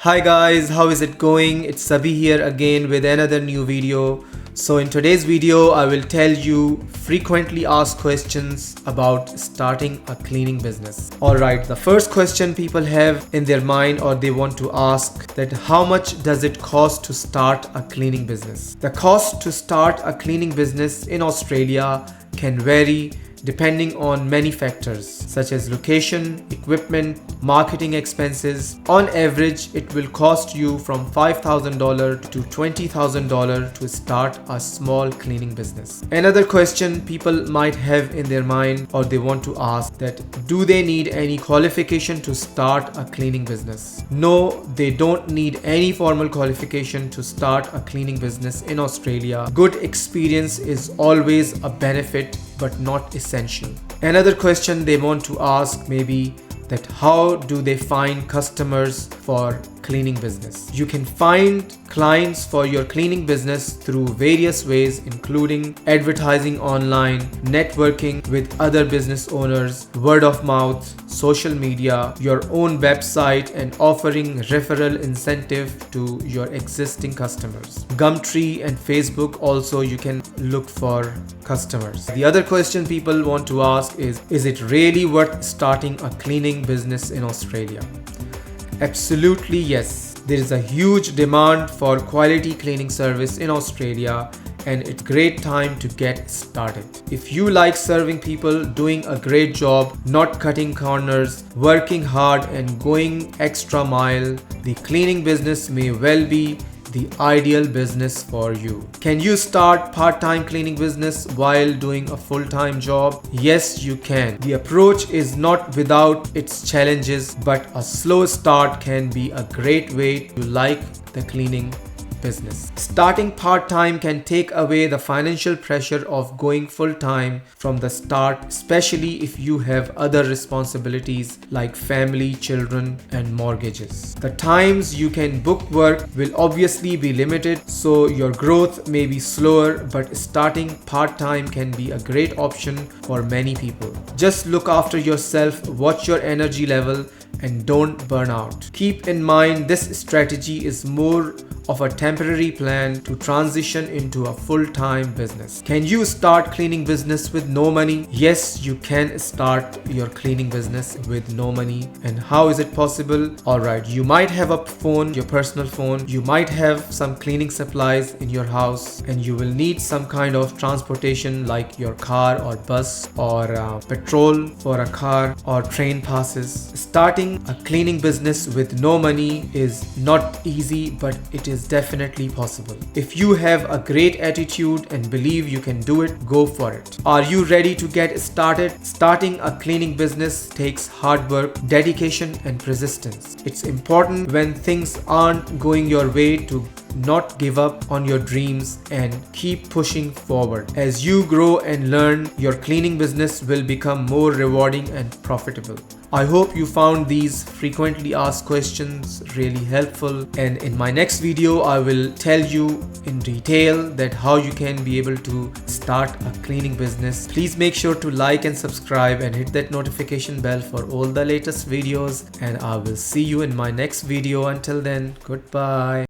Hi guys, how is it going? It's Sabi here again with another new video. So in today's video, I will tell you frequently asked questions about starting a cleaning business. Alright, the first question people have in their mind or they want to ask that how much does it cost to start a cleaning business? The cost to start a cleaning business in Australia can vary depending on many factors such as location, equipment, marketing expenses. On average, it will cost you from $5,000 to $20,000 to start a small cleaning business. Another question people might have in their mind or they want to ask that do they need any qualification to start a cleaning business? No, they don't need any formal qualification to start a cleaning business in Australia. Good experience is always a benefit but not essential. Another question they want to ask may be that how do they find customers for cleaning business? You can find clients for your cleaning business through various ways, including advertising online, networking with other business owners, word of mouth, social media, your own website, and offering referral incentive to your existing customers. Gumtree and Facebook also you can look for customers. The other question people want to ask is it really worth starting a cleaning business in Australia? Absolutely yes. There is a huge demand for quality cleaning service in Australia and it's a great time to get started. If you like serving people, doing a great job, not cutting corners, working hard and going extra mile, the cleaning business may well be the ideal business for you. Can you start part-time cleaning business while doing a full-time job? Yes, you can. The approach is not without its challenges, but a slow start can be a great way to like the cleaning business. Starting part-time can take away the financial pressure of going full-time from the start, especially if you have other responsibilities like family, children, and mortgages. The times you can book work will obviously be limited, so your growth may be slower, but starting part-time can be a great option for many people. Just look after yourself, watch your energy level, and don't burn out. Keep in mind this strategy is more of a temporary plan to transition into a full-time business. Can you start cleaning business with no money? Yes, you can start your cleaning business with no money. And how is it possible? Alright, you might have a phone, your personal phone, you might have some cleaning supplies in your house, and you will need some kind of transportation like your car or bus or petrol for a car or train passes. Starting a cleaning business with no money is not easy, but it is definitely possible. If you have a great attitude and believe you can do it, go for it. Are you ready to get started? Starting a cleaning business takes hard work, dedication, and persistence. It's important when things aren't going your way to not give up on your dreams and keep pushing forward. As you grow and learn, your cleaning business will become more rewarding and profitable. I hope you found these frequently asked questions really helpful, and in my next video I will tell you in detail that how you can be able to start a cleaning business. Please make sure to like and subscribe and hit that notification bell for all the latest videos, and I will see you in my next video. Until then, goodbye.